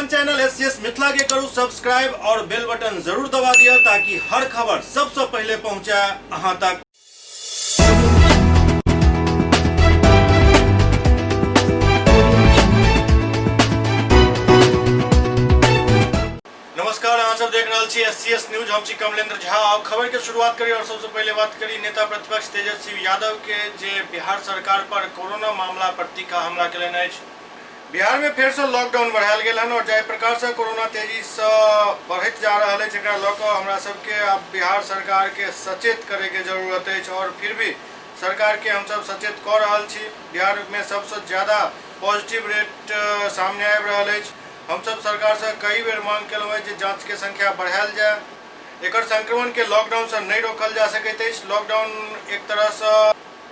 अपन channel SCS Mithila के करू subscribe और बेल बटन जरूर दबा दिया ताकि हर खबर सबसे पहले पहुंचे अहां तक। नमस्कार, अहाँ सब देख रहे छी एससीएस न्यूज। हम छी कमलेंद्र झा। और खबर के शुरुआत करी और सबसे पहले बात करी नेता प्रतिपक्ष तेजस्वी यादव के जे बिहार सरकार पर कोरोना मामला पर तीखा हमला केलनि अछि। बिहार में फिर से लॉकडाउन बढ़ायल गेल हन और जाहि प्रकार से कोरोना तेजी से बढ़त जा रहा है जेकरा लऽ कऽ हमरा सबके अब बिहार सरकार के सचेत करे के जरूरत है। और फिर भी सरकार के हम सब सचेत कऽ रहल छी। बिहार में सबसे ज्यादा पॉजिटिव रेट सामने आबि रहल अछि। हम सब सरकार से कई बेर मांग केलहुँ है जे जांच के संख्या बढ़ायल जाए। एकर संक्रमण के लॉकडाउन से नहीं रोकल जा सकैत अछि। लॉकडाउन एक तरह से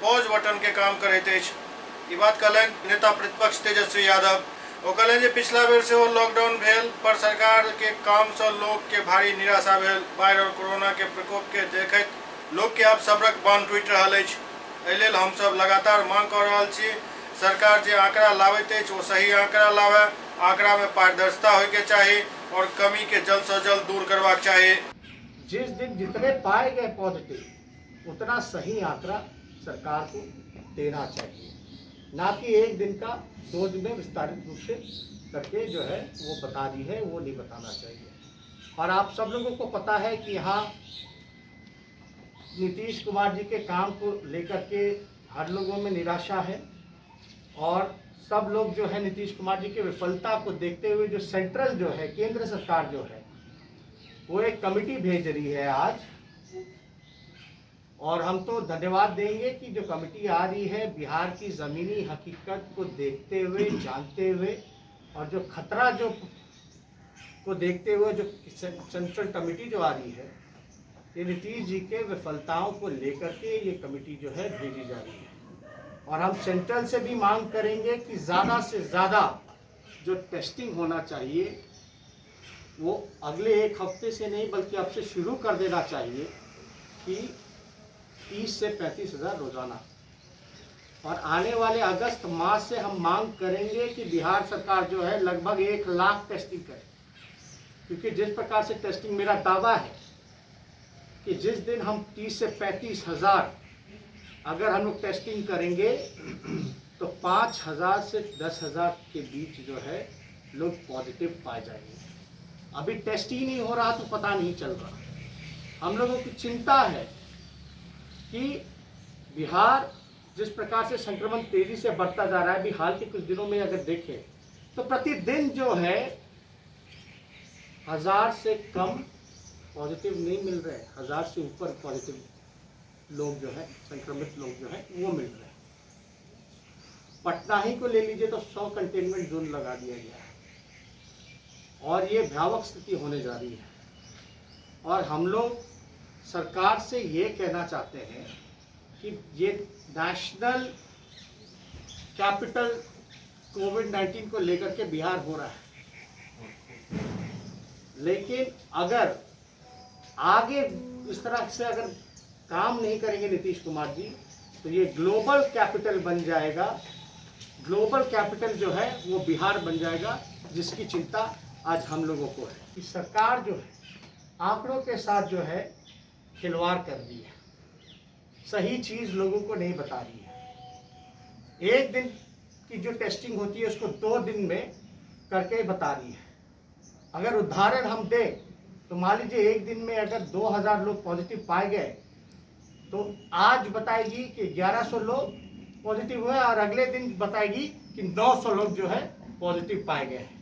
पॉज बटन के काम करैत अछि। ई बात कहलनि नेता प्रतिपक्ष तेजस्वी यादव। वो कहलनि जे पिछला बेर से लॉकडाउन भेल पर सरकार के काम से लोग के भारी निराशा भेल। बाढ़ि और कोरोना के प्रकोप के देखैत लोग के आब सब्रक बांध टूटि रहल अछि। एहि लेल हम सब लगातार मांग कर रहल छी सरकार जे आंकड़ा लाबैत अछि वो सही आंकड़ा लावे। आंकड़ा में पारदर्शिता होय के चाहिए और कमी के जल्द से जल्द दूर करवाक चाहिए। जिस दिन जितने पाए गए पॉजिटिव उतना सही आंकड़ा सरकार को देना चाहिए, ना कि एक दिन का 2 दिन में विस्तारित रूप से करके जो है वो बता दी है वो नहीं बताना चाहिए। और आप सब लोगों को पता है कि यहाँ नीतीश कुमार जी के काम को लेकर के हर लोगों में निराशा है और सब लोग जो है नीतीश कुमार जी की विफलता को देखते हुए जो सेंट्रल जो है केंद्र सरकार जो है वो एक कमेटी भेज रही है आज। और हम तो धन्यवाद देंगे कि जो कमेटी आ रही है बिहार की ज़मीनी हकीकत को देखते हुए जानते हुए और जो खतरा जो को देखते हुए जो सेंट्रल कमेटी जो आ रही है ये नीतीश जी के विफलताओं को लेकर के ये कमेटी जो है भेजी जा रही है। और हम सेंट्रल से भी मांग करेंगे कि ज़्यादा से ज़्यादा जो टेस्टिंग होना चाहिए वो अगले 1 हफ्ते से नहीं बल्कि अब से शुरू कर देना चाहिए कि 30 से 35 हज़ार रोजाना। और आने वाले अगस्त मास से हम मांग करेंगे कि बिहार सरकार जो है लगभग 1 लाख टेस्टिंग करे, क्योंकि जिस प्रकार से टेस्टिंग मेरा दावा है कि जिस दिन हम 30 से 35 हज़ार अगर हम लोग टेस्टिंग करेंगे तो 5,000 से 10,000 के बीच जो है लोग पॉजिटिव पाए जाएंगे। अभी टेस्ट ही नहीं हो रहा तो पता नहीं चल रहा। हम लोगों की चिंता है कि बिहार जिस प्रकार से संक्रमण तेजी से बढ़ता जा रहा है, अभी हाल के कुछ दिनों में अगर देखें तो प्रतिदिन जो है 1000 से कम पॉजिटिव नहीं मिल रहे, 1000 से ऊपर पॉजिटिव लोग जो है संक्रमित लोग जो है वो मिल रहे हैं। पटना ही को ले लीजिए तो 100 कंटेनमेंट जोन लगा दिया गया है और ये भयावह स्थिति होने जा रही है। और हम लोग सरकार से ये कहना चाहते हैं कि ये नेशनल कैपिटल कोविड-19 को लेकर के बिहार हो रहा है, लेकिन अगर आगे इस तरह से अगर काम नहीं करेंगे नीतीश कुमार जी तो ये ग्लोबल कैपिटल बन जाएगा। ग्लोबल कैपिटल जो है वो बिहार बन जाएगा, जिसकी चिंता आज हम लोगों को है कि सरकार जो है आंकड़ों के साथ जो है खिलवाड़ कर रही है, सही चीज़ लोगों को नहीं बता रही है। 1 दिन की जो टेस्टिंग होती है उसको 2 दिन में करके बता रही है। अगर उदाहरण हम दें तो मान लीजिए 1 दिन में अगर 2000 लोग पॉजिटिव पाए गए तो आज बताएगी कि 1100 लोग पॉजिटिव हुए और अगले दिन बताएगी कि 900 लोग जो है पॉजिटिव पाए गए हैं।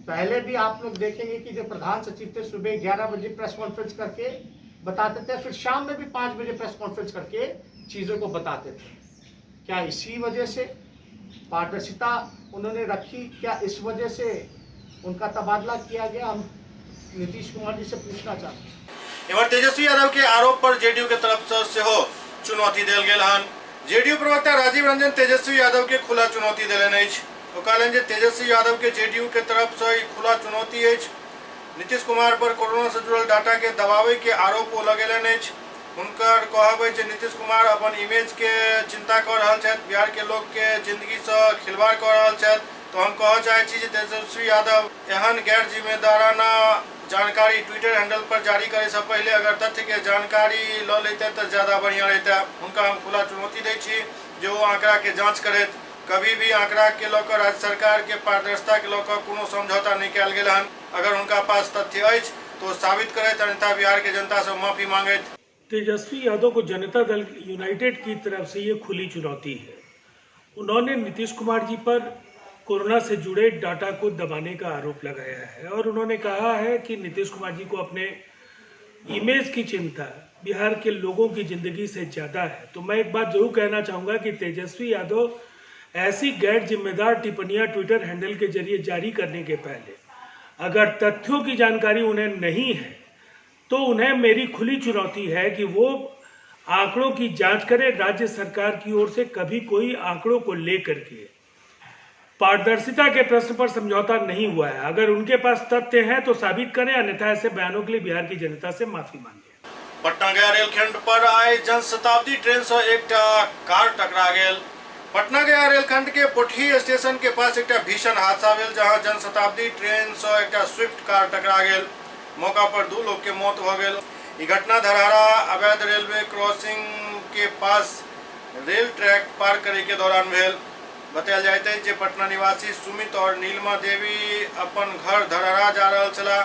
पहले भी आप लोग देखेंगे कि जो प्रधान सचिव थे सुबह 11 बजे प्रेस कॉन्फ्रेंस करके बताते थे, फिर शाम में भी 5 बजे प्रेस कॉन्फ्रेंस करके चीज़ों को बताते थे। क्या इसी वजह से पारदर्शिता उन्होंने रखी? क्या इस वजह से उनका तबादला किया गया? हम नीतीश कुमार जी से पूछना चाहते हैं। इमहर तेजस्वी यादव के आरोप पर जेडीयू के तरफ से चुनौती देल गेल हन। जेडीयू प्रवक्ता राजीव रंजन तेजस्वी यादव के खुला चुनौती देलनि अछि। ओ कहलनि जे तेजस्वी यादव के जेडीयू के तरफ से खुला चुनौती अछि। नीतीश कुमार पर कोरोना से जुड़ल डाटा के दबावे के आरोप ओ लगेलनि अछि। हुनकर कहब अछि जे नीतीश कुमार अपन इमेज के चिंता कर रहल छथि, बिहार के लोग के जिंदगी से खिलवाड़ कर रहल छथि। तो हम कह चाहे छी तेजस्वी यादव एहन गैर जिम्मेदाराना जानकारी ट्विटर हैंडल पर जारी करे से पहले अगर तथ्य के जानकारी ल लेते तो ज्यादा बढ़िया रहता। उनका हम खुला चुनौती दै छी जो आंकड़ा के जांच करे। कभी भी आंकड़ा के लेकर राज्य सरकार के पारदर्शिता के लेकर कोनो समझौता नहीं कल गेल हन। अगर उनका पास तथ्य अछि तो साबित करे, अन्यथा बिहार के जनता से माफी मांगे। तेजस्वी यादव को जनता दल यूनाइटेड की तरफ से ये खुली चुनौती है। उन्होंने नीतीश कुमार जी पर कोरोना से जुड़े डाटा को दबाने का आरोप लगाया है और उन्होंने कहा है कि नीतीश कुमार जी को अपने इमेज की चिंता बिहार के लोगों की जिंदगी से ज़्यादा है। तो मैं एक बात जरूर कहना चाहूँगा कि तेजस्वी यादव ऐसी गैर जिम्मेदार टिप्पणियाँ ट्विटर हैंडल के जरिए जारी करने के पहले अगर तथ्यों की जानकारी उन्हें नहीं है तो उन्हें मेरी खुली चुनौती है कि वो आंकड़ों की जांच करें। राज्य सरकार की ओर से कभी कोई आंकड़ों को लेकर के पारदर्शिता के प्रश्न पर समझौता नहीं हुआ है। अगर उनके पास तथ्य हैं तो साबित करें, अन्यथा ऐसे बयानों के लिए बिहार की जनता से माफी मांगे। पटना गया रेलखंड पर आए जनशताब्दी ट्रेन से एक कार टकरा गेल। पटना गया रेलखंड के पोठी स्टेशन के पास एक भीषण हादसा भेल, जहां जनशताब्दी ट्रेन से एक स्विफ्ट कार टकरा गेल। मौका पर 2 लोग के मौत हो गए। ये घटना धरहरा अवैध रेलवे क्रॉसिंग के पास रेल ट्रैक पार करे के दौरान भेल। बतायल जाइत है जे पटना निवासी सुमित और नीलमा देवी अपन घर धरहरा जा रहा छला।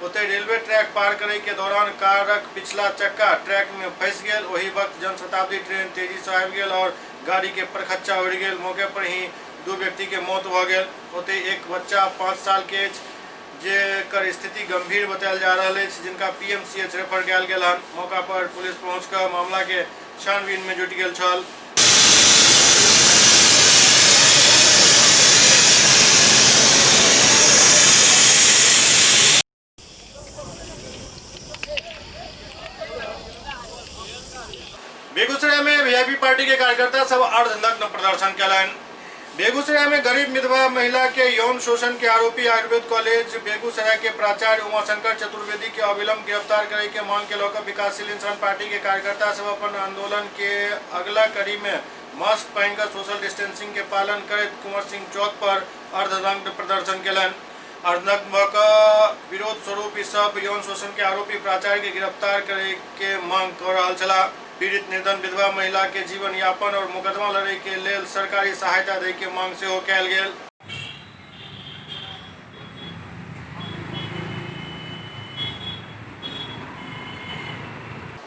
ओते रेलवे ट्रैक पार करे के दौरान कारक पिछला चक्का ट्रैक में फंस गेल। वही वक्त जनशताब्दी ट्रेन तेजी से आबि गेल और गाड़ी के परखच्चा उड़ि गेल। मौके पर ही 2 व्यक्ति के मौत भ गेल। ओते एक बच्चा 5 साल के जेकर स्थिति गंभीर बतायल जा रहा है, जिनका पीएमसीएच रेफर कयल गेल हन। मौका पर पुलिस पहुंचकर मामला के छानबीन में जुट गेल छल। बेगूसराय में वीआईपी पार्टी के कार्यकर्ता सब अर्धनग्न प्रदर्शन कलन। बेगूसराय में गरीब विधवा महिला के यौन शोषण के आरोपी आयुर्वेद कॉलेज बेगूसराय के प्राचार्य उमाशंकर चतुर्वेदी के अविलंब गिरफ्तार करे के मांग के लेकर विकासशील इंसान पार्टी के कार्यकर्ता सब अपन आंदोलन के अगला कड़ी में मास्क पहनकर सोशल डिस्टेंसिंग के पालन करते कुंवर सिंह चौक पर अर्धनग्न प्रदर्शन कलन। अर्धनग्न का विरोध स्वरूप इस सब यौन शोषण के आरोपी प्राचार्य के गिरफ्तार करे के मांग कर रहा छला। पीड़ित निर्धन विधवा महिला के जीवन यापन और मुकदमा लड़े के लेल सरकारी सहायता दे के मांग से हो कयल गेल।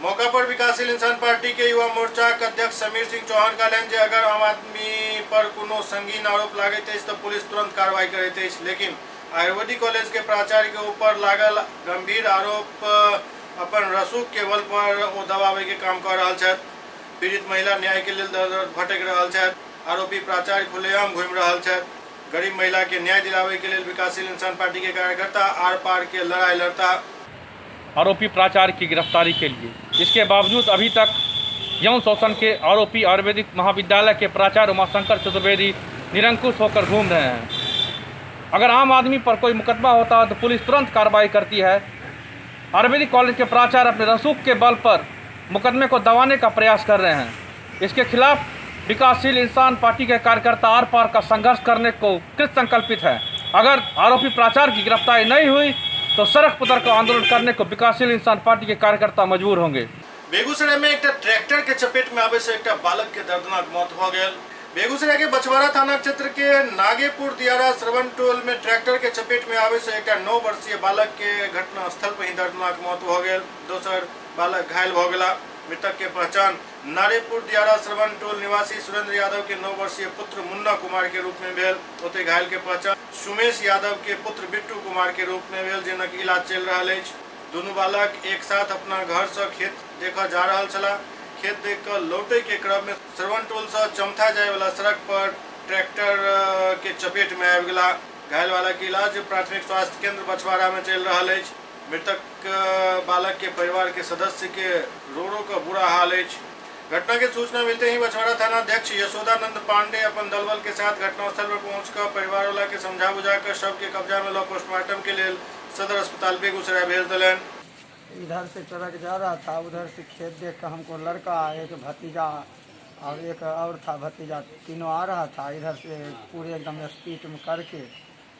मौका पर विकासशील इंसान पार्टी के युवा मोर्चा के अध्यक्ष समीर सिंह चौहान कहलन जे अगर आम आदमी पर कोनो संगीन आरोप लागैत अछि तो पुलिस तुरंत कार्रवाई करैत अछि, लेकिन आयुर्वेदिक कॉलेज के प्राचार्य के ऊपर लागल गंभीर आरोप अपन रसूख के बल पर वो दबावे के काम कर रहा है। पीड़ित महिला न्याय के लिए दर भटक रहा है। आरोपी प्राचार्य खुलेआम घूम रहा है। गरीब महिला के न्याय दिलावे के लिए विकासशील इंसान पार्टी के कार्यकर्ता आर पार के लड़ाई लड़ता। आरोपी प्राचार्य की गिरफ्तारी के लिए इसके बावजूद अभी तक यौन शोषण के आरोपी आयुर्वेदिक महाविद्यालय के प्राचार्य उमाशंकर चतुर्वेदी निरंकुश होकर घूम रहे हैं। अगर आम आदमी पर कोई मुकदमा होता है तो पुलिस तुरंत कार्रवाई करती है। आयुर्वेदिक कॉलेज के प्राचार्य अपने रसूख के बल पर मुकदमे को दबाने का प्रयास कर रहे हैं। इसके खिलाफ विकासशील इंसान पार्टी के कार्यकर्ता आर पार का संघर्ष करने को कृत संकल्पित है। अगर आरोपी प्राचार्य की गिरफ्तारी नहीं हुई तो सड़क पद्धर का आंदोलन करने को विकासशील इंसान पार्टी के कार्यकर्ता मजबूर होंगे। बेगूसराय में एक ट्रैक्टर के चपेट में आवे से एक बालक के दर्दनाक मौत हो गई। बेगूसराय के बछवाड़ा थाना क्षेत्र के नागेपुर दियारा श्रवण टोल में ट्रैक्टर के चपेट में आवे से एक 9 वर्षीय बालक के घटना स्थल पर ही दर्दनाक मौत हो गई। दोसर बालक घायल हो गया। मृतक के पहचान नागेपुर दियारा श्रवण टोल निवासी सुरेंद्र यादव के 9 वर्षीय पुत्र मुन्ना कुमार के रूप में भेल। ओते घायल के पहचान सुमेश यादव के पुत्र बिट्टू कुमार के रूप में भेल, जिनक इलाज चल रहा है। दोनों बालक एक साथ अपना घर से खेत देखा जा रहा छला। खेत देखकर लौटे के क्रम में श्रवण टोल से चमथा जाए वाला सड़क पर ट्रैक्टर के चपेट में आबि गेला। घायल वाला के इलाज प्राथमिक स्वास्थ्य केंद्र बछवाड़ा में चल रहा है। मृतक बालक के परिवार के सदस्य के रो का बुरा हाल है। घटना की सूचना मिलते ही बछवाड़ा थाना अध्यक्ष यशोदानंद पांडे अपन दलबल के साथ घटनास्थल पर पहुंचकर परिवार वाला के समझा बुझाकर शव के कब्जा में लो पोस्टमार्टम के लिए सदर अस्पताल बेगूसराय भेज दिलन। इधर से ट्रक जा रहा था, उधर से खेत देख कर हमको लड़का एक भतीजा और एक और था भतीजा, तीनों आ रहा था इधर से पूरे एकदम स्पीड में करके।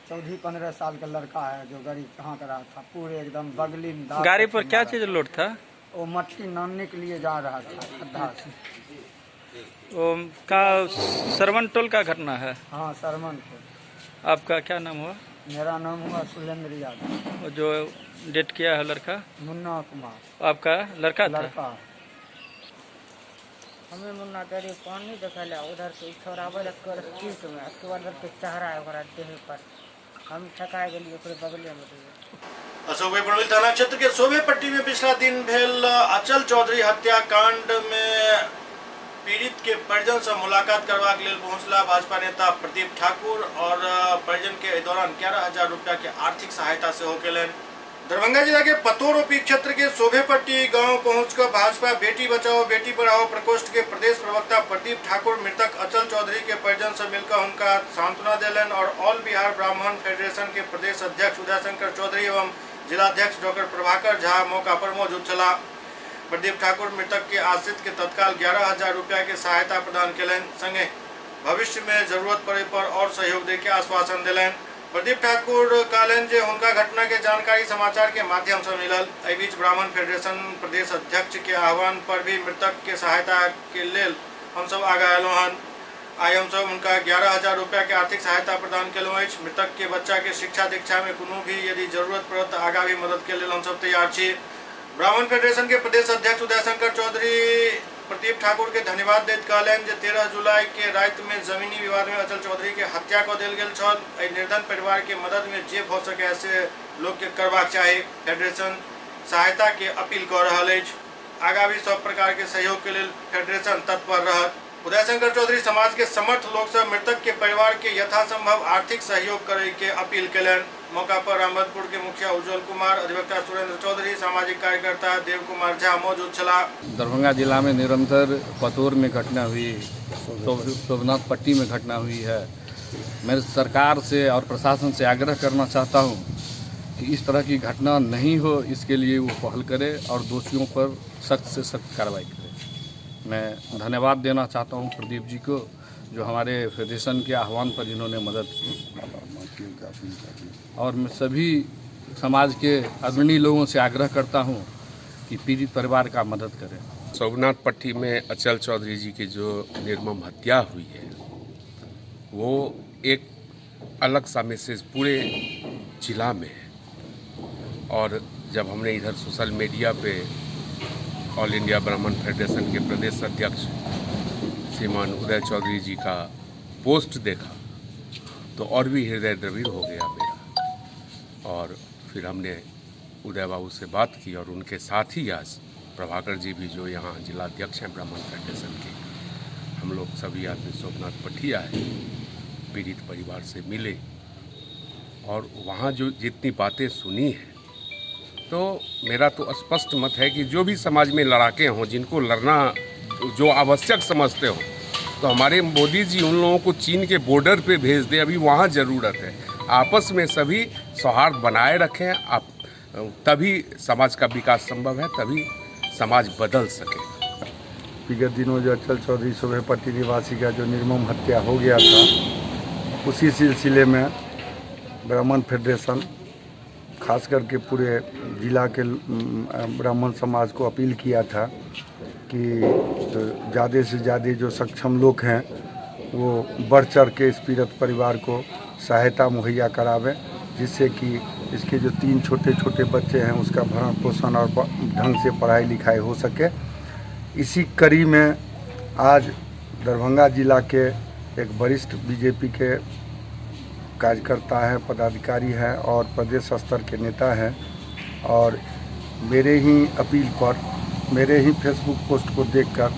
14-15 साल का लड़का है जो गाड़ी कहाँ का रहा था, पूरे एकदम बगली में गाड़ी पर क्या चीज़ लोड था? वो मट्टी नानने के लिए जा रहा था खड्डा से। वो का सरवन टोल का घटना है? हाँ, सरमन को। आपका क्या नाम हुआ? मेरा नाम हुआ सुलेंद्र यादव। वो जो डेट किया है लड़का? मुन्ना कुमार। आपका लड़का था? लड़का। हमें मुन्ना तेरी पानी देखा लिया उधर से छोराबे कर स्ट्रीट में, उसके बाद के चेहरा है ओकरा देह पर। हम ठकाए गेलिए ओकरे बगले में। अशोक भाई थाना क्षेत्र के शोभेपट्टी में पिछला दिन भेल अचल चौधरी हत्याकांड में पीड़ित के परिजन से मुलाकात करवा के लिए पहुंचला भाजपा नेता प्रदीप ठाकुर और परिजन के दौरान 11,000 रुपया के आर्थिक सहायता से होकेलन। दरभंगा जिला के पतोरोपी क्षेत्र के शोभेपट्टी गांव पहुंचकर भाजपा बेटी बचाओ बेटी पढ़ाओ प्रकोष्ठ के प्रदेश प्रवक्ता प्रदीप ठाकुर मृतक अचल चौधरी के परिजन से मिलकर उनका सांत्वना दिलन और ऑल बिहार ब्राह्मण फेडरेशन के प्रदेश अध्यक्ष उदयशंकर चौधरी एवं जिलाध्यक्ष डॉक्टर प्रभाकर झा मौका पर मौजूद चला। प्रदीप ठाकुर मृतक के आश्रित के तत्काल 11,000 रुपया के सहायता प्रदान कलन, संगे भविष्य में जरूरत पड़े पर और सहयोग दे के आश्वासन दिलन। प्रदीप ठाकुर कहलन जे हुनका घटना के जानकारी समाचार के माध्यम से मिलल। एहि बीच ब्राह्मण फेडरेशन प्रदेश अध्यक्ष के आह्वान पर भी मृतक के सहायता के लेल हम सब आगा एलहुँ हन। आई हम सब उनका 11,000 रुपया के आर्थिक सहायता प्रदान केलहुँ अछि। मृतक के बच्चा के शिक्षा दीक्षा में कोनो भी यदि जरूरत पड़त आगा भी मदद के लेल हम सब तैयार छी। ब्राह्मण फेडरेशन के प्रदेश अध्यक्ष उदयशंकर चौधरी प्रदीप ठाकुर के धन्यवाद दैत कहलन जे 13 जुलाई के रात में जमीनी विवाद में अचल चौधरी के हत्या कऽ देल गेल छल। एहि निर्धन परिवार के मदद में जे भऽ सके से लोग के करबाक चाही। फेडरेशन सहायता के अपील कऽ रहल अछि। आगा भी सब प्रकार के सहयोग के लेल फेडरेशन तत्पर रहत। उदयशंकर चौधरी समाज के समर्थ लोग से मृतक के परिवार के यथासंभव आर्थिक सहयोग करे के अपील कलन। मौका पर रामबदपुर के मुखिया उज्जवल कुमार, अधिवक्ता सुरेंद्र चौधरी, सामाजिक कार्यकर्ता देव कुमार झा मौजूद चला। दरभंगा जिला में निरंतर पतोर में घटना हुई, शोभनाथ पट्टी में घटना हुई है। मैं सरकार से और प्रशासन से आग्रह करना चाहता हूं कि इस तरह की घटना नहीं हो, इसके लिए वो पहल करे और दोषियों पर सख्त से सख्त कार्रवाई करे। मैं धन्यवाद देना चाहता हूं प्रदीप जी को, जो हमारे फेडरेशन के आह्वान पर इन्होंने मदद की, और मैं सभी समाज के अग्रणी लोगों से आग्रह करता हूं कि पीड़ित परिवार का मदद करें। शोभनाथ पट्टी में अचल चौधरी जी की जो निर्मम हत्या हुई है, वो एक अलग सा मैसेज पूरे जिला में है। और जब हमने इधर सोशल मीडिया पे ऑल इंडिया ब्राह्मण फेडरेशन के प्रदेश अध्यक्ष श्रीमान उदय चौधरी जी का पोस्ट देखा तो और भी हृदय द्रवित हो गया मेरा। और फिर हमने उदय बाबू से बात की और उनके साथ ही आज प्रभाकर जी भी जो यहाँ जिलाध्यक्ष हैं ब्राह्मण फेडरेशन के, हम लोग सभी आदमी शोभनाथ पट्टी आए, पीड़ित परिवार से मिले और वहाँ जो जितनी बातें सुनी हैं, तो मेरा तो स्पष्ट मत है कि जो भी समाज में लड़ाके हों, जिनको लड़ना जो आवश्यक समझते हो, तो हमारे मोदी जी उन लोगों को चीन के बॉर्डर पे भेज दे। अभी वहाँ ज़रूरत है। आपस में सभी सौहार्द बनाए रखें, आप तभी समाज का विकास संभव है, तभी समाज बदल सके। विगत दिनों जो अचल चौधरी शोभेपट्टी निवासी का जो निर्मम हत्या हो गया था, उसी सिलसिले में ब्राह्मण फेडरेशन खास करके पूरे जिला के ब्राह्मण समाज को अपील किया था कि ज़्यादा से ज़्यादा जो सक्षम लोग हैं वो बढ़ चढ़ के इस पीड़ित परिवार को सहायता मुहैया करावें, जिससे कि इसके जो 3 छोटे छोटे बच्चे हैं उसका भरण पोषण और ढंग से पढ़ाई लिखाई हो सके। इसी कड़ी में आज दरभंगा जिला के एक वरिष्ठ बीजेपी के कार्यकर्ता हैं, पदाधिकारी हैं और प्रदेश स्तर के नेता हैं, और मेरे ही अपील पर, मेरे ही फेसबुक पोस्ट को देखकर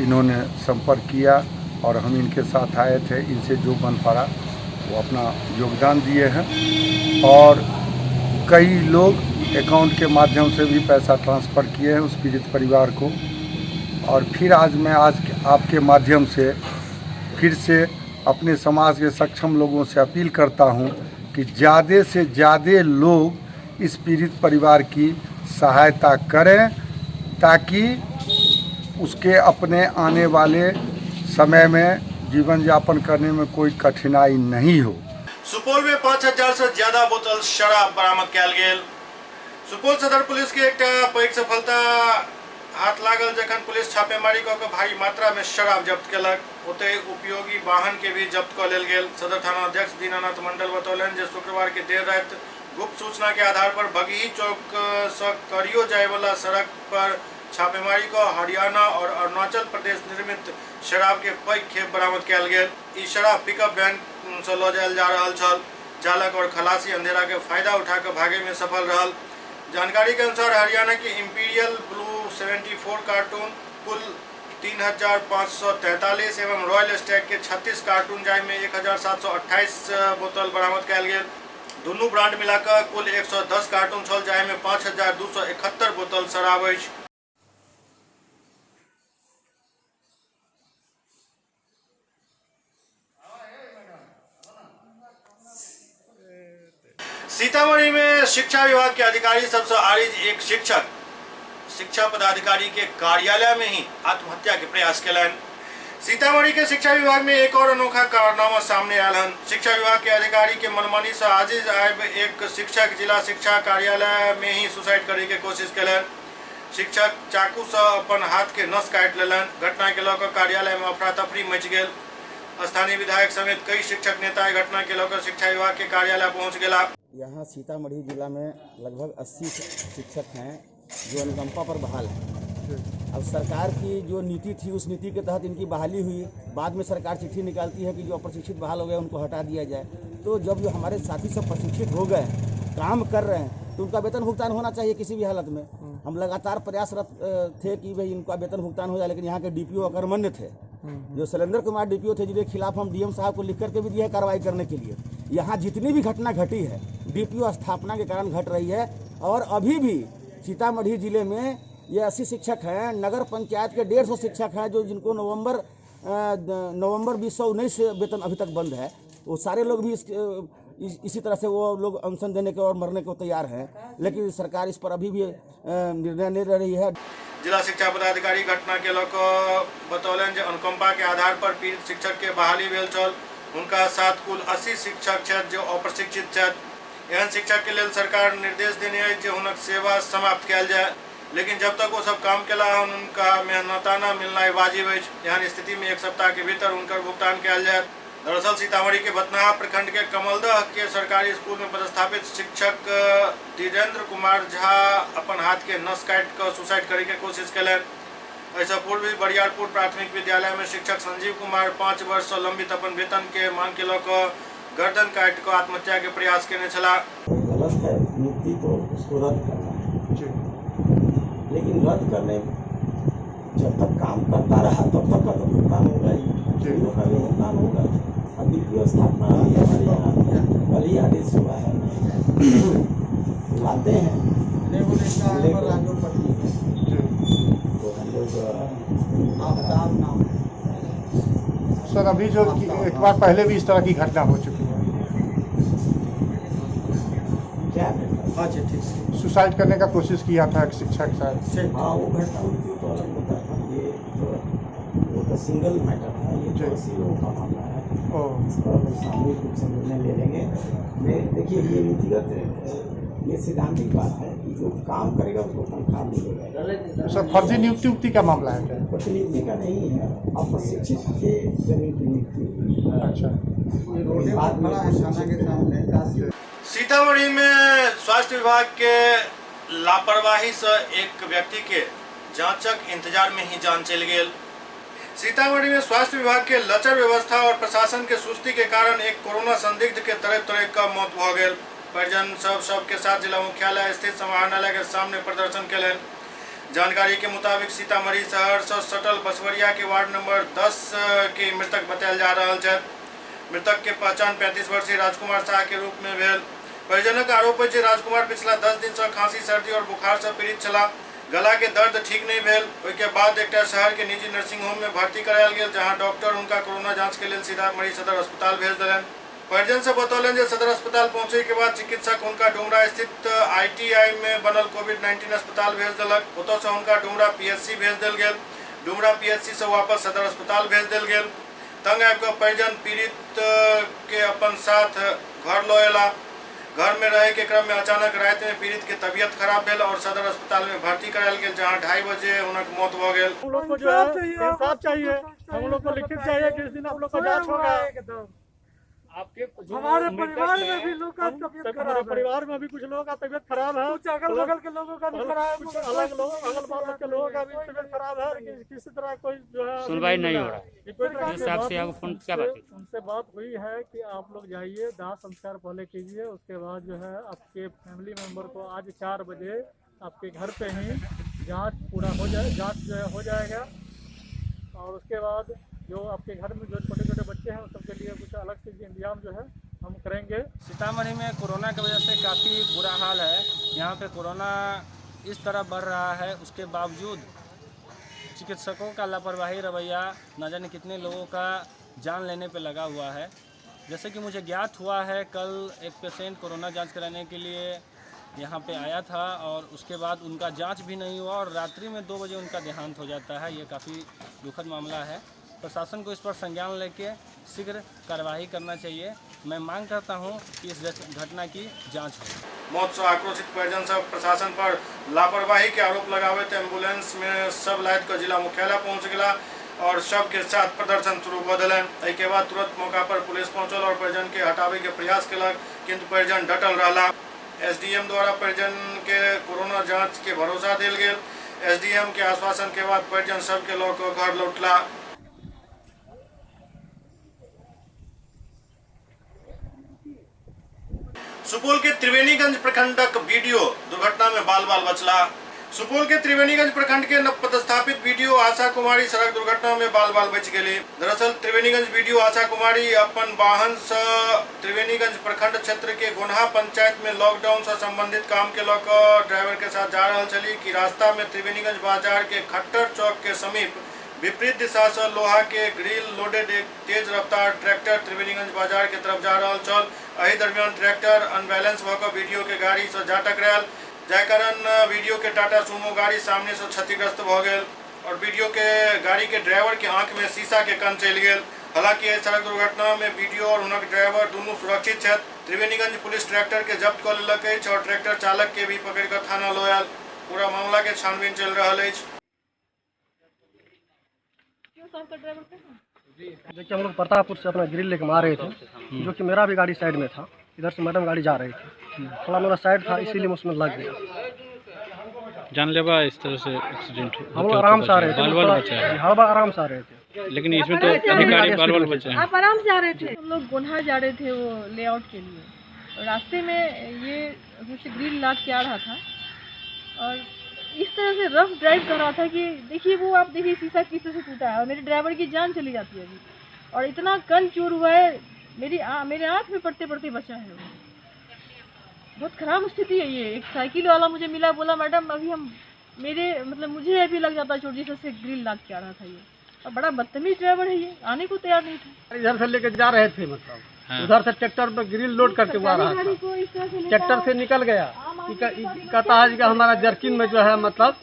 इन्होंने संपर्क किया और हम इनके साथ आए थे। इनसे जो बन पड़ा वो अपना योगदान दिए हैं और कई लोग अकाउंट के माध्यम से भी पैसा ट्रांसफ़र किए हैं उस पीड़ित परिवार को। और फिर आज मैं आपके माध्यम से फिर से अपने समाज के सक्षम लोगों से अपील करता हूं कि ज़्यादा से ज़्यादा लोग इस पीड़ित परिवार की सहायता करें, ताकि उसके अपने आने वाले समय में जीवन यापन करने में कोई कठिनाई नहीं हो। सुपौल में 5000 से ज्यादा बोतल शराब बरामद कयल गेल। सुपौल सदर पुलिस के एक पैघ सफलता हाथ लागल जखन पुलिस छापेमारी कऽ कऽ भारी मात्रा में शराब जब्त केलक। ओतहि उपयोगी वाहन के भी जब्त कऽ लेल गेल। सदर थाना अध्यक्ष दीनानाथ मंडल बतौलनि जे शुक्रवार के देर राति गुप्त सूचना के आधार पर बगही चौक से करियो जाय वाला सड़क पर छापेमारी को हरियाणा और अरुणाचल प्रदेश निर्मित शराब के पैघ खेप बरामद कयल गेल। ई शराब पिकअप वैन से लऽ जायल जा रहल छल। चालक और खलासी अंधेरा के फायदा उठाकर भागे में सफल रहल। जानकारी के अनुसार हरियाणा के इंपीरियल ब्लू 74 कार्टून, कुल 3543 एवं रॉयल स्टैग के 36 कार्टून जाय में 1728 बोतल बरामद कयल गेल। दुनू ब्रांड मिलाकर कुल 110 कार्टून छल जाय में 5271 बोतल शराब अछि। सीतामढ़ी में शिक्षा विभाग के अधिकारी सबसे आरिज एक शिक्षा पदाधिकारी के कार्यालय में ही आत्महत्या के प्रयास कलन। सीतामढ़ी के शिक्षा विभाग में एक और अनोखा कारनामा सामने आयल हन। शिक्षा विभाग के अधिकारी के मनमानी से आजिज आयब एक शिक्षक जिला शिक्षा कार्यालय में ही सुसाइड करे के कोशिश कलन। शिक्षक चाकू से अपन हाथ के नस काटि लेलन। घटना के लऽ कार्यालय में अफरा तफरी मचि गेल। स्थानीय विधायक समेत कई शिक्षक नेता घटना के लऽ शिक्षा विभाग के कार्यालय पहुंच गेला। यहाँ सीतामढ़ी जिला में लगभग 80 शिक्षक हैं जो अनुकंपा पर बहाल हैं। अब सरकार की जो नीति थी उस नीति के तहत इनकी बहाली हुई। बाद में सरकार चिट्ठी निकालती है कि जो अप्रशिक्षित बहाल हो गए उनको हटा दिया जाए। तो जब जो हमारे साथी सब प्रशिक्षित हो गए, काम कर रहे हैं, तो उनका वेतन भुगतान होना चाहिए किसी भी हालत में। हम लगातार प्रयासरत थे कि भाई इनका वेतन भुगतान हो जाए, लेकिन यहाँ के डीपीओ अकर्मण्य थे। जो शैलेंद्र कुमार डीपीओ थे, जिनके खिलाफ हम डीएम साहब को लिख करके भी दिया है कार्रवाई करने के लिए। यहाँ जितनी भी घटना घटी है डीपीओ स्थापना के कारण घट रही है। और अभी भी सीतामढ़ी जिले में ये 80 शिक्षक हैं। नगर पंचायत के 150 शिक्षक हैं जो जिनको नवंबर 2019 से वेतन अभी तक बंद है। वो सारे लोग भी इसी तरह से वो लोग अनशन देने के और मरने को तैयार हैं, लेकिन सरकार इस पर अभी भी निर्णय नहीं ले रही है। जिला शिक्षा पदाधिकारी घटना के लऽ बतौलन जे अनुकंपा के आधार पर पीड़ित शिक्षक के बहाली भेल छल। उनका साथ कुल 80 शिक्षक छथि जो अप्रशिक्षित छथि। एहन शिक्षक के लेल सरकार निर्देश देने है जे हुनक सेवा समाप्त कयल जाए, लेकिन जब तक वो सब काम केला उनका मेहनताना मिलना वाजिब है। एहन स्थिति में 1 सप्ताह के भीतर उनकर भुगतान कयल जाए। दरअसल सीतामढ़ी के बथनाहा प्रखंड के कमलदह के सरकारी स्कूल में पदस्थापित शिक्षक धीरेन्द्र कुमार झा अपन हाथ के नस काटि कर सुसाइड करे के कोशिश कलन। ऐसा पूर्व भी बरियारपुर प्राथमिक विद्यालय में शिक्षक संजीव कुमार 5 वर्ष से लंबित अपन वेतन के मांग के लऽ गर्दन काटि कर आत्महत्या के प्रयास केने छला। गलत है नीति, तो उसको रद्द करना है, लेकिन रद्द करने जब तक काम करता रहा तब तक का तो भुगतान होगा ही, का भी भुगतान होगा। अब डीपीओ स्थापना हमारे यहाँ कल ही आदेश हुआ है, लाते हैं तो हम लोग। सर अभी जो एक बार पहले भी इस तरह की घटना हो चुकी है, क्या अच्छा ठीक, सुसाइड करने का कोशिश किया था एक शिक्षक सर। हाँ वो घटना हुई थी तो अलग होता था, ये वो तो सिंगल मैटर था, ये तो 80 लोगों का मामला है। इस पर हम सामूहिक रूप से निर्णय ले लेंगे। देखिए ये नीतिगत ये सिद्धांतिक बात है कि जो काम करेगा उसको तनख्वाह मिलेगा। तो सर फर्जी नियुक्ति का मामला है? फर्जी नियुक्ति का नहीं है, अप्रशिक्षित के जमीन की नियुक्ति। अच्छा, सीतामढ़ी में स्वास्थ्य विभाग के लापरवाही से एक व्यक्ति के जांचक इंतजार में ही जान चल गई। सीतामढ़ी में स्वास्थ्य विभाग के लचर व्यवस्था और प्रशासन के सुस्ती के कारण एक कोरोना संदिग्ध के तरह का मौत भ गई। परिजन सब के साथ जिला मुख्यालय स्थित समाहरणालय के सामने प्रदर्शन कलन। जानकारी के मुताबिक सीतामढ़ी शहर से सटल बसवरिया के वार्ड नंबर 10 के मृतक बतायल जा रहा है। मृतक के पहचान 35 वर्षीय राजकुमार शाह के रूप में भेल। परिजनक आरोप है कि राजकुमार पिछला 10 दिन से खांसी, सर्दी और बुखार से पीड़ित छला। गला के दर्द ठीक नहीं भेल। उसके बाद एक शहर के निजी नर्सिंग होम में भर्ती करायल गेल, जहां डॉक्टर उनका कोरोना जांच के लिए सीतामढ़ी सदर अस्पताल भेज दिलन। परिजन से बतौलन जे सदर अस्पताल पहुंचे के बाद चिकित्सक उनका डुमरा स्थित ITI में बनल कोविड-19 अस्पताल भेज दिलक। ओतऽ से उनका डुमरा PSC भेज दिल गेल। डुमरा पीएचसी से वापस सदर अस्पताल भेज दिल गेल। तंग आबि कऽ परिजन पीड़ित के अपन साथ घर लऽ एला। घर में रहे के क्रम में अचानक रात में पीड़ित के तबियत खराब भेल और सदर अस्पताल में भर्ती करायल गेल, जहां 2:30 बजे उनक मौत हो गेल। हम लोग को जो है इंसाफ चाहिए, हम लोग को लिखित चाहिए कि इस दिन हम लोग का जांच होगा। आपके हमारे परिवार में भी लोग का तबियत खराब है, परिवार में भी कुछ लोगों का तबियत खराब है, कुछ अगल बगल के लोगों का भी खराब है, कुछ अगल बगल के लोगों का भी तबियत खराब है। किसी तरह कोई जो है सुनवाई नहीं हो रहा है। हिसाब से आपको फोन क्या बात उनसे बात हुई है कि आप लोग जाइए, दाह संस्कार पहले कीजिए, उसके बाद जो है आपके फैमिली मेंबर को आज 4 बजे आपके घर पे ही जांच पूरा हो जाए, जांच जो है हो जाएगा। और उसके बाद जो आपके घर में जो छोटे छोटे बच्चे हैं उन सबके लिए कुछ अलग से इंतजाम जो है हम करेंगे। सीतामढ़ी में कोरोना की वजह से काफ़ी बुरा हाल है। यहाँ पे कोरोना इस तरह बढ़ रहा है, उसके बावजूद चिकित्सकों का लापरवाही रवैया न जाने कितने लोगों का जान लेने पे लगा हुआ है। जैसे कि मुझे ज्ञात हुआ है, कल एक पेशेंट कोरोना जांच कराने के लिए यहाँ पे आया था और उसके बाद उनका जांच भी नहीं हुआ और रात्रि में 2 बजे उनका देहांत हो जाता है। ये काफ़ी दुखद मामला है। प्रशासन को इस पर संज्ञान लेके शीघ्र कार्रवाई करना चाहिए। मैं मांग करता हूं कि इस घटना की जांच हो। मौत से आक्रोशित परिजन सब प्रशासन पर लापरवाही के आरोप लगावे थे। एम्बुलेंस में सब लाद कर जिला मुख्यालय पहुंच गया और शव के साथ प्रदर्शन शुरू कर दिलन। एहि के बाद तुरंत मौका पर पुलिस पहुंचल और परिजन के हटावे के प्रयास केलक, किंतु परिजन डटल रहला। एसडीएम द्वारा परिजन के कोरोना जांच के भरोसा दिल गेल। एसडीएम के आश्वासन के बाद परिजन सब के लोग घर लौटला। सुपौल के त्रिवेणीगंज प्रखंडक वीडियो दुर्घटना में बाल बाल बचला। सुपौल के त्रिवेणीगंज प्रखंड के नवपदस्थापित वीडियो आशा कुमारी सड़क दुर्घटना में बाल बाल बच गए। दरअसल त्रिवेणीगंज वीडियो आशा कुमारी अपन वाहन से त्रिवेणीगंज प्रखंड क्षेत्र के गोन्हा पंचायत में लॉकडाउन से संबंधित काम के लौकर ड्राइवर के साथ जा रहा चली कि रास्ता में त्रिवेणीगंज बाजार के खट्टर चौक के समीप विपरीत दिशा से लोहा के ग्रिल लोडेड एक तेज रफ्तार ट्रैक्टर त्रिवेणीगंज बाजार के तरफ जा रहा चल। एहि दरमियान ट्रैक्टर अनबैलेंस होकर वीडियो के गाड़ी से जा टकरायल, जाय कारण वीडियो के टाटा सुमो गाड़ी सामने से क्षतिग्रस्त भ गेल और वीडियो के गाड़ी के ड्राइवर के आंख में शीशा के कण चल गेल। हालांकि इस सड़क दुर्घटना में वीडियो और हुनक ड्राइवर दोनों सुरक्षित छथि। त्रिवेणीगंज पुलिस ट्रैक्टर के जब्त कर लेलक अछि और ट्रैक्टर चालक के भी पकड़ कर थाना लऽ आयल। पूरा मामला के छानबीन चल रहा है। देखिए, हम लोग प्रतापपुर से अपना ग्रिल लेकर आ रहे थे, जो कि मेरा भी गाड़ी साइड में था। इधर से मैडम गाड़ी जा रही थी, थोड़ा मेरा साइड था इसीलिए उसमें लग गया। जानलेवा इस तरह से एक्सीडेंट हम लोग आराम से आ रहे थे, हवा आराम से आ रहे थे, लेकिन इसमें तो अधिकारी बाल बचे हैं। आप आराम से आ रहे थे। हम लोग गोन्हा जा रहे थे वो लेआउट के लिए। रास्ते में ये मुझसे ग्रिल लाद के आ रहा था और इस तरह से रफ ड्राइव कर रहा था कि देखिए वो आप देखिए शीशा किस तरह से टूटा है और मेरे ड्राइवर की जान चली जाती है अभी। और इतना कन चूर हुआ है, मेरे आँख में पड़ते पड़ते बचा है वो। बहुत ख़राब स्थिति है ये। एक साइकिल वाला मुझे मिला, बोला मैडम अभी हम मुझे अभी लग जाता चोट जिस से ग्रिल लाद के आ रहा था ये। और बड़ा बदतमीज ड्राइवर है ये, आने को तैयार नहीं था। इधर से लेकर जा रहे थे, मतलब उधर से ट्रैक्टर पर ग्रिल लोड करके हुआ रहा था, ट्रैक्टर से निकल गया। कहता है कि हमारा जर्किन में जो है मतलब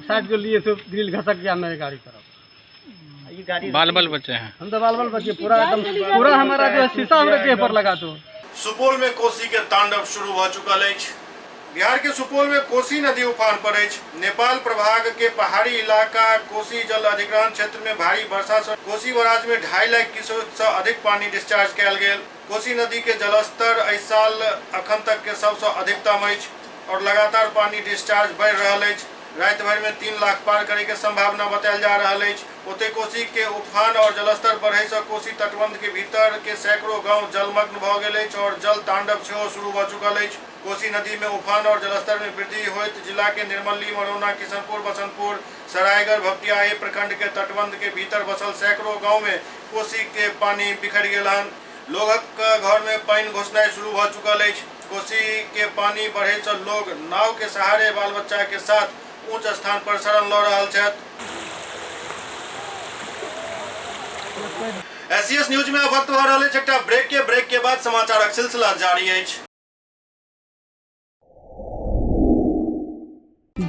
साइड जो लिए तो ग्रिल घसक गया मेरे गाड़ी तरफ। बाल बचे हैं। हम तो बाल बचे, पूरा एकदम पूरा हमारा जो है शीशा हमारे देह पर लगा। तो सुपौल में कोसी के तांडव शुरू हो चुका है। बिहार के सुपौल में कोसी नदी उफान पर अछि। नेपाल प्रभाग के पहाड़ी इलाका कोसी जल अधिग्रहण क्षेत्र में भारी वर्षा से कोसी बराज में 2.5 लाख क्यूसेक से अधिक पानी डिस्चार्ज कयल गेल। कोसी नदी के जलस्तर एहि साल अखन तक के सबसे अधिकतम अछि और लगातार पानी डिस्चार्ज बढ़ रहा है। रात भर में 3 लाख पार करे के संभावना बतायल जा रहा है। ओते कोसी के उफान और जलस्तर बढ़े से कोसी तटबंध के भीतर के सैकड़ों गांव जलमग्न भ गेल अछि और जल तांडव सेहो शुरू भ चुकल अछि। कोसी नदी में उफान और जलस्तर में वृद्धि होइत जिला के निर्मली, मरौना, किशनपुर, बसंतपुर, सरायगढ़, भपटियाही प्रखंड के तटबंध के भीतर बसल सैकड़ों गाँव में कोसी के पानी बिखर गेल हन। लोगक घर में पानी घुसनाई शुरू हो चुकल अछि। कोसी के पानी बढ़े से लोग नाव के सहारे बाल बच्चा के साथ ऊंच स्थान पर शरण लऽ रहल छथि। एससीएस न्यूज में वक्त भऽ रहल अछि एकटा ब्रेक के बाद समाचारक सिलसिला जारी अछि।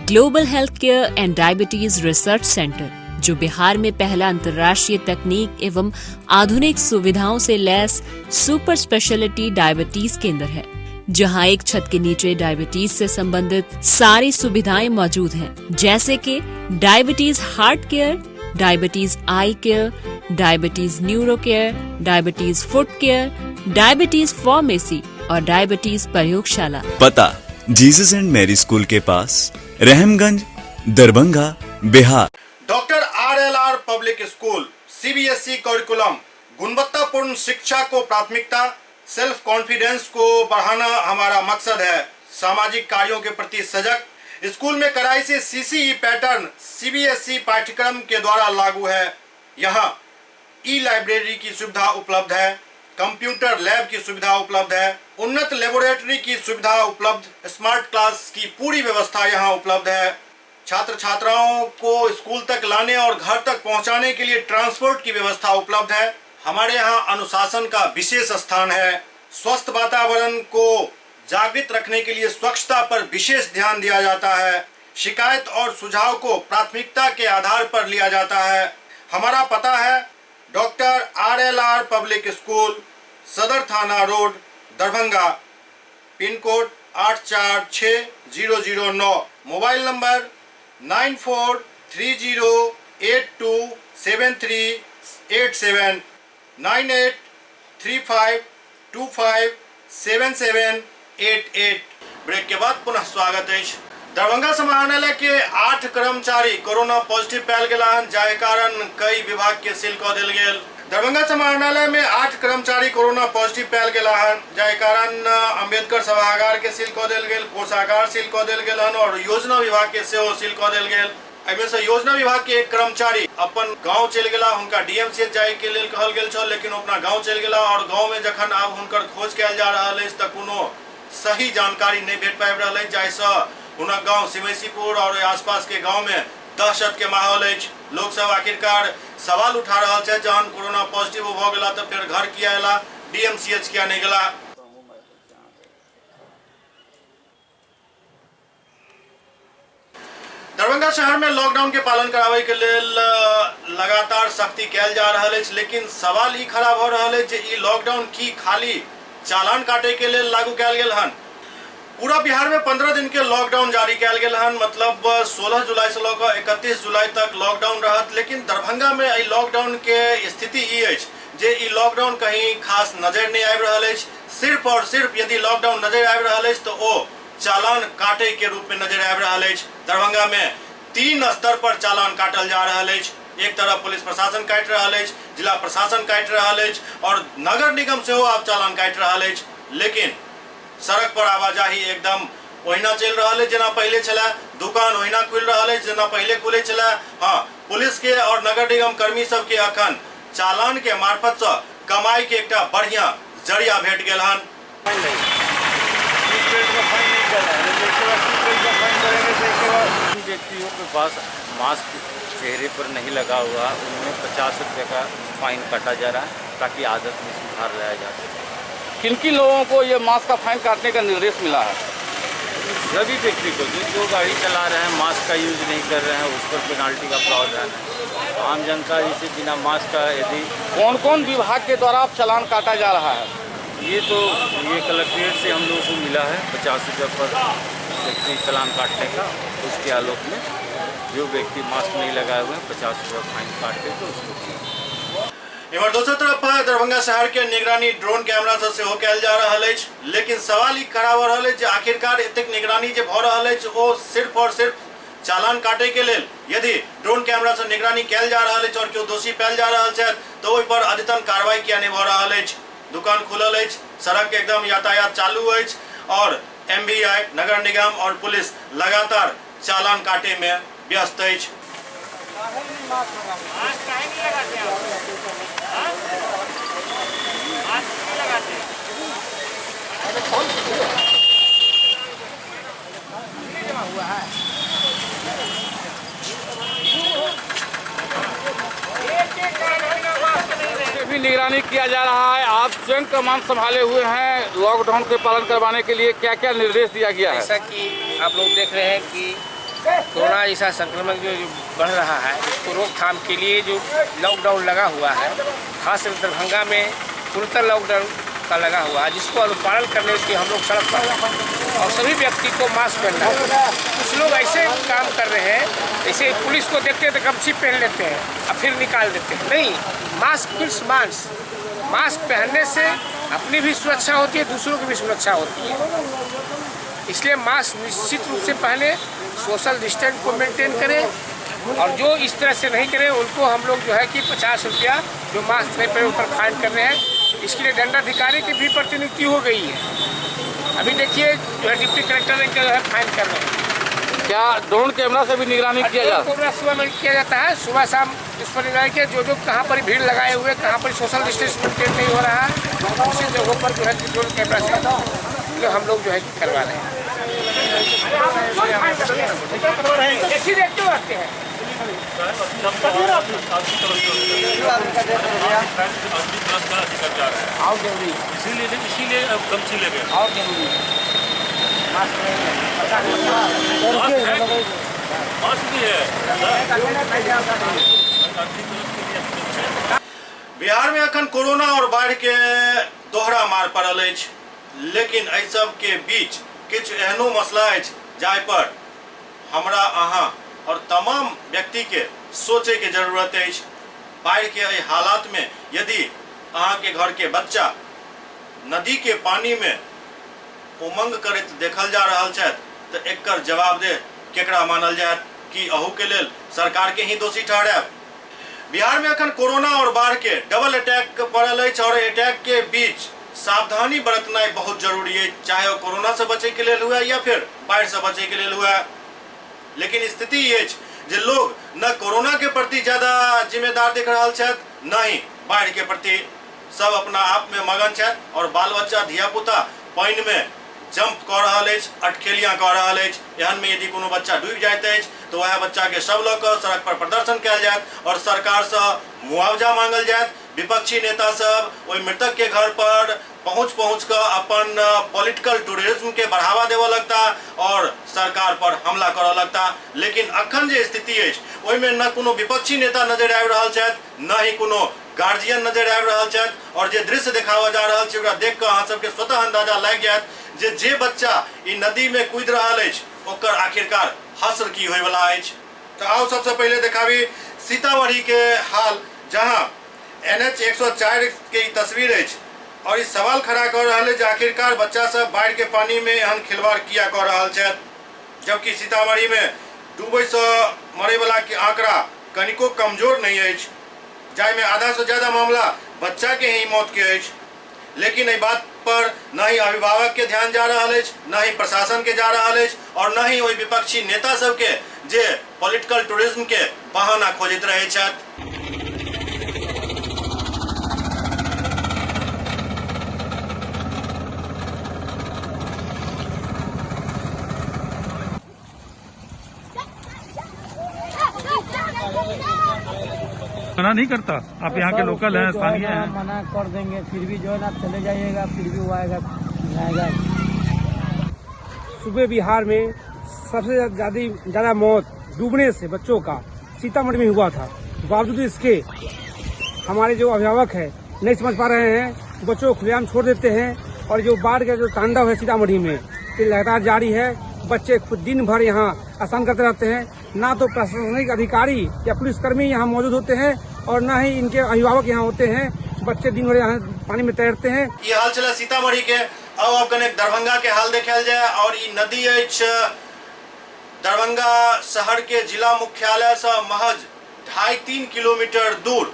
Global health care and diabetes research centre जो बिहार में पहला अंतर्राष्ट्रीय तकनीक एवं आधुनिक सुविधाओं से लैस सुपर स्पेशलिटी डायबिटीज केंद्र है, जहां एक छत के नीचे डायबिटीज से संबंधित सारी सुविधाएं मौजूद हैं, जैसे कि diabetes heart care, diabetes eye care, diabetes neuro care, diabetes foot care, diabetes pharmacy और डायबिटीज प्रयोगशाला। पता जीसस एंड मैरी स्कूल के पास, Rahamganj, Darbhanga, Bihar. Doctor RLR public school CBSE curriculum, गुणवत्तापूर्ण शिक्षा को प्राथमिकता, सेल्फ कॉन्फिडेंस को बढ़ाना हमारा मकसद है। सामाजिक कार्यों के प्रति सजग। स्कूल में कड़ाई से CCE पैटर्न CBSE पाठ्यक्रम के द्वारा लागू है। यहाँ ई-लाइब्रेरी की सुविधा उपलब्ध है, कंप्यूटर लैब की सुविधा उपलब्ध है, उन्नत लेबोरेटरी की सुविधा उपलब्ध, स्मार्ट क्लास की पूरी व्यवस्था यहाँ उपलब्ध है। छात्र छात्राओं को स्कूल तक लाने और घर तक पहुँचाने के लिए ट्रांसपोर्ट की व्यवस्था उपलब्ध है। हमारे यहाँ अनुशासन का विशेष स्थान है। स्वस्थ वातावरण को जागृत रखने के लिए स्वच्छता पर विशेष ध्यान दिया जाता है। शिकायत और सुझाव को प्राथमिकता के आधार पर लिया जाता है। हमारा पता है डॉक्टर RLR पब्लिक स्कूल, सदर थाना road, Darbhanga, pin code 846009, mobile number 9430827387, 9835257788। Break के बाद पुनः स्वागत है। दरभंगा समाहरणालय के 8 कर्मचारी कोरोना पॉजिटिव पायल गेला, जाहि कारण कई विभाग के सील कऽ देल गेल। दरभंगा समाहरणालय में 8 कर्मचारी कोरोना पॉजिटिव पायल गेला, जाहि कारण अम्बेडकर सभागार के सील कऽ देल गेल, कोषागार सील कऽ देल गेल और योजना विभाग के सेहो सील कऽ देल गेल। एहिमे से योजना विभाग के एक कर्मचारी अपन गांव चल गेला, हुनका DMCH जाय के लेल कहल गेल छल, लेकिन अपना गांव चल गेला और गांव में जखन आब हुनकर खोज कयल जा रहल अछि तऽ कोनो सही जानकारी नहीं भेट पाबि रहल अछि, जाहिसँ हुनक गांव सिमैसीपुर और आसपास के गांव में दहशत के माहौल अछि। लोग सब आखिरकार सवाल उठा रहा है, जहन कोरोना पॉजिटिव भ गेला तो फिर घर किया एला, DMCH किया नहीं गेला। दरभंगा शहर में लॉकडाउन के पालन करावे के लेल लगातार सख्ती कैल जा रहा है, लेकिन सवाल ई खड़ा भ रहा है जे ई लॉकडाउन की खाली चालान काटे के लेल लागू कैल गेल हन। पूरा बिहार में 15 दिन के लॉकडाउन जारी कैल गेल हन, मतलब 16 जुलाई से लेकर 31 जुलाई तक लॉकडाउन रहत। लेकिन दरभंगा में ई लॉकडाउन के स्थिति ई अछि जे ई लॉकडाउन कहीं खास नजर नहीं आबि रहल अछि। सिर्फ और सिर्फ यदि लॉकडाउन नजर आबि रहल अछि तो ओ चालान काटे के रूप में नजर आबि रहल अछि। दरभंगा में 3 स्तर पर चालान काटल जा रहल अछि। एक तरफ पुलिस प्रशासन काटि रहल अछि, जिला प्रशासन काटि रहल अछि और नगर निगम सेहो आब चालान काटि रहल अछि। लेकिन सड़क पर आवाजाही एकदम ओहिना चल रहा है जना पहले चला, दुकान ओहिना खुल रहा है जना पहले खुले चला। हाँ, पुलिस के और नगर निगम कर्मी सब के अखन चालान के मार्फत से कमाई के एक बढ़िया जरिया भेट गेल हन। व्यक्तियों के पास मास्क चेहरे पर नहीं लगा हुआ, उनमें 50 रुपये का फाइन काटा जा रहा है ताकि आदत में सुधार लाया जा सके। किन किन लोगों को ये मास्क का फाइन काटने का निर्देश मिला है? सभी व्यक्ति को जो गाड़ी चला रहे हैं, मास्क का यूज नहीं कर रहे हैं, उस पर पेनाल्टी का प्रावधान है। आम जनता जैसे बिना मास्क का यदि कौन कौन विभाग के द्वारा अब चालान काटा जा रहा है? ये कलेक्ट्रेट से हम लोगों को मिला है 50 रुपये पर व्यक्ति चालान काटने का। उसके आलोक में जो व्यक्ति मास्क नहीं लगाए हुए हैं 50 रुपये फाइन काटते तो उसको। इमर दोसर तरफ दरभंगा शहर के निगरानी ड्रोन कैमरा से सेहो कैल जा रहा है, लेकिन सवाल ई खड़ा हो रहा है जे आखिरकार एतेक निगरानी जे भ रहा है वो सिर्फ और सिर्फ चालान काटे के लेल यदि ड्रोन कैमरा से निगरानी कैल जा रहा है और केओ दोषी पायल जा रहा है तो ओहि पर अद्यतन कार्रवाई किया नहीं भ रहा है। दुकान खुलल है, सड़क एकदम यातायात चालू है और MVI, नगर निगम और पुलिस लगातार चालान काटे में व्यस्त है। भी निगरानी किया जा रहा है। आप स्वयं कमान संभाले हुए हैं, लॉकडाउन के पालन करवाने के लिए क्या क्या निर्देश दिया गया है? जैसा कि आप लोग देख रहे हैं कि कोरोना जैसा संक्रमण जो बढ़ रहा है उसको रोकथाम के लिए जो लॉकडाउन लगा हुआ है, खासकर दरभंगा में पूर्णतः लॉकडाउन का लगा हुआ है, जिसको अनुपालन करने के हम लोग सड़क पर और सभी व्यक्ति को मास्क पहनना है। कुछ लोग ऐसे काम कर रहे हैं, जैसे पुलिस को देखते हैं तो गमछी पहन लेते हैं और फिर निकाल देते हैं। नहीं, मास्क फिर मास्क पहनने से अपनी भी सुरक्षा होती है, दूसरों की भी सुरक्षा होती है। इसलिए मास्क निश्चित रूप से पहने, सोशल डिस्टेंस को मेंटेन करें और जो इस तरह से नहीं करें उनको हम लोग जो है कि 50 रुपया जो मास्क नहीं पहने ऊपर फाइन कर रहे हैं। इसके लिए दंडाधिकारी की भी प्रतिनियुक्ति हो गई है। अभी देखिए जो है डिप्टी कलेक्टर इनका जो है फाइन कर रहे हैं। क्या ड्रोन कैमरा से भी निगरानी किया जाता है? सुबह में किया जाता है, सुबह शाम इस पर निगरानी किया, जो कहाँ पर भीड़ लगाए हुए, कहाँ पर सोशल डिस्टेंस मेंटेन नहीं हो रहा है, उसी जगहों पर जो है ड्रोन कैमरा से जो हम लोग जो है करवा रहे हैं। देखते रहते हैं। इसीलिए अब गमछी ले गए और जरूरी मास्क भी है। बिहार में अखन कोरोना और बाढ़ के दोहरा मार पड़ल अछि, लेकिन एहि सब के बीच किछु एहनो मसला अछि जाहि पर हमरा अहाँ और तमाम व्यक्ति के सोचे के जरूरत अछि। बाढ़ के एहि हालात में यदि अहाँ के घर के बच्चा नदी के पानी में उमंग करैत देखल जा रहल छथि तऽ एकर जवाबदेह केकरा मानल जायत? कि अहू के लेल सरकार के ही दोषी ठहरायब? बिहार में अखन कोरोना और बाढ़ के डबल अटैक पड़ल अछि और अटैक के बीच सावधानी बरतना बहुत जरूरी है, चाहे वो कोरोना से बचे के लिए हुआ या फिर बाढ़ से बचे के लिए हुआ। लेकिन स्थिति ये जे लोग न कोरोना के प्रति ज्यादा जिम्मेदार देख रहा छथि, न ही बाढ़ के प्रति। सब अपना आप में मगन छथि और बाल बच्चा धिया पुता पानी में जंप कर रहा है, अटखेलियां कर रहा है। एहन में यदि कोनो बच्चा डूब जाइत अछि तो वह बच्चा के सब लऽ कऽ सड़क पर प्रदर्शन कयल जायत और सरकार से मुआवजा मांगल जायत। विपक्षी नेता सब ओहि मृतक के घर पर पहुंच कर अपन पॉलिटिकल टूरिज्म के बढ़ावा देवे लगता और सरकार पर हमला करऽ लगता। लेकिन अखन जे स्थिति अछि ओहि में न कोनो विपक्षी नेता नजर आबि रहल छथि, न ही कोनो गार्जियन नजर आबि रहल छथि। और जे दृश्य देखावा जा रहल छै ओकरा देख कऽ अहाँ सबके स्वतः अंदाजा लागि जायत जे बच्चा ई नदी में कूदि रहल अछि ओकर आखिरकार हश्र की होय वाला अछि। तो आओ सबसे पहले देखाबी सीतामढ़ी के हाल, जहां NH 104 के तस्वीर अछि और इस सवाल खड़ा कर रहा है आखिरकार बच्चा सब बाढ़ के पानी में एहन खिलवाड़ किया कर रहा है, जबकि सीतामढ़ी में डूबे से मरे वाला के आंकड़ा कनिको कमजोर नहीं है, जाहि में आधा से ज्यादा मामला बच्चा के ही मौत के है। लेकिन इस बात पर न ही अभिभावक के ध्यान जा रहा है, न ही प्रशासन के जा रहा है और न ही वही विपक्षी नेता सब के जे पॉलिटिकल टूरिज्म के बहाना खोजत रहे छथि। मना नहीं करता, आप यहाँ के लोकल हैं, स्थानीय हैं। मना कर देंगे फिर भी जो है ना चले जाइएगा, फिर भी वो आएगा जाएगा। सुबह बिहार में सबसे ज़्यादा मौत डूबने से बच्चों का सीतामढ़ी में हुआ था। बावजूद इसके हमारे जो अभिभावक है नहीं समझ पा रहे हैं, बच्चों को खुलेआम छोड़ देते हैं और जो बाढ़ का जो तांडव है सीतामढ़ी में ये लगातार जारी है। बच्चे खुद दिन भर यहाँ स्नान करते रहते हैं, ना तो प्रशासनिक अधिकारी या पुलिसकर्मी यहाँ मौजूद होते हैं और ना ही इनके अभिभावक यहाँ होते हैं। बच्चे दिन भर यहाँ पानी में तैरते हैं। ये हाल चला सीतामढ़ी के। अब कने दरभंगा के हाल देखल जाए और ये नदी अछि दरभंगा शहर के जिला मुख्यालय से महज 2.5-3 किलोमीटर दूर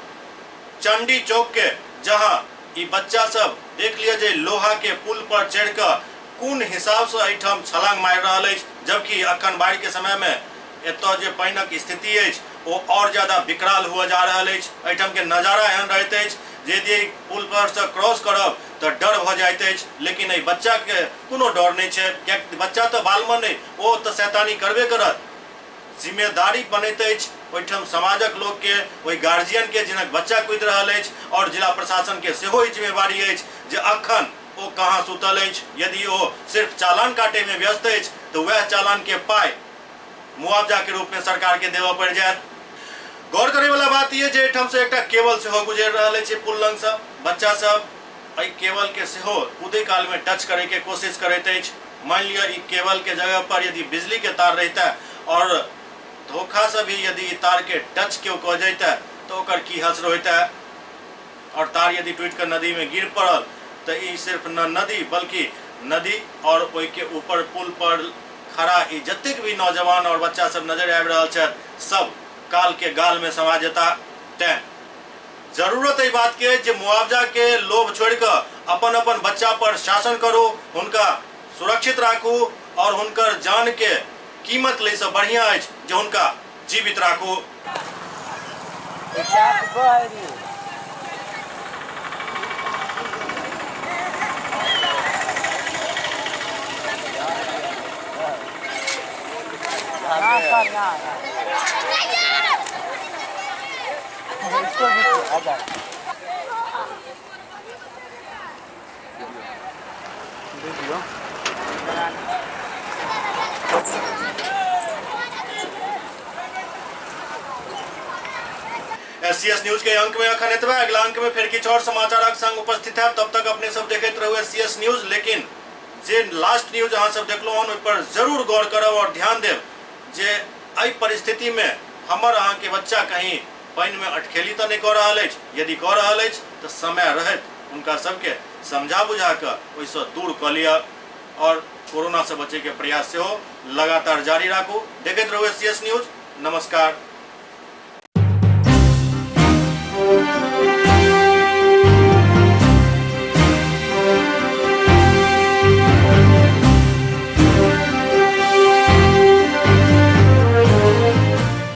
चंडी चौक के, जहां ये बच्चा सब देख लिया जे लोहा के पुल पर चढ़ कर कोन हिसाब से एठाम छलांग मार रहा है, जबकि अखन बाढ़ के समय में एतऽ जे पानिक स्थिति अछि वो और ज्यादा विकराल हुआ जा रहा है। एठाम के नजारा एहन रहते अछि जे यदि पुल पर से क्रॉस करब तो डर भ जाइत अछि, लेकिन एहि बच्चा के कोनो डर नहीं छै, कियाकि बच्चा तो बालमन नहीं, वो तो शैतानी करबे करत। जिम्मेदारी बनैत अछि ओहिठाम समाजक लोग के, ओहि गार्जियन के जिनक बच्चा कूदि रहल अछि और जिला प्रशासन के सेहो जिम्मेवारी अछि जे अखन वो कहाँ सुतल अछि। यदि वो सिर्फ चालान काटे में व्यस्त अछि तो वह चालान के पाई मुआवजा के रूप में सरकार के देवा पड़ जाए। गौर करे वाला बात ये जे ठम से एकटा केबल से हो गुजर रहा है पुल लंग से बच्चा सब आई केबल के से हो कूदे काल में टच करे के कोशिश करते हैं। मान लिया ई केबल के जगह पर यदि बिजली के तार रहता है और धोखा से भी यदि तार के टच क्यों कह जाता है तो ओकर की हसर होता है और तार यदि टूट कर नदी में गिर पड़ल तो ई सिर्फ न नदी बल्कि नदी और ओई के ऊपर पुल पर खड़ा ई जतेक भी नौजवान और बच्चा सब नजर आबि रहल छै सब काल के गाल में समा जेता। तैं जरूरत है बात के जे मुआवजा के लोभ छोड़ कर अपन अपन बच्चा पर शासन करू, उनका सुरक्षित राखू और उनकर जान के कीमत ले से बढ़िया है जो उनका जीवित राखू। एससीएस न्यूज के अंक में अखन एतबे, अगला अंक में फिर किछु और समाचारक संग उपस्थित है। तब तक अपने सब देखते रहू एससीएस न्यूज। लेकिन जे लास्ट न्यूज अहाँ सब देखलो हन ओइ पर जरूर गौर करब और ध्यान देब जे एहि परिस्थिति में हमर अहाँ के बच्चा कहीं पानी में अटखेली तो नहीं कह रहा है। यदि कह रहा है तो समय रहत उनका सबके समझा बुझा कर ओइसे दूर क लिया और कोरोना से बचे के प्रयास से हो लगातार जारी राखू। देखते रहू एससीएस न्यूज। नमस्कार।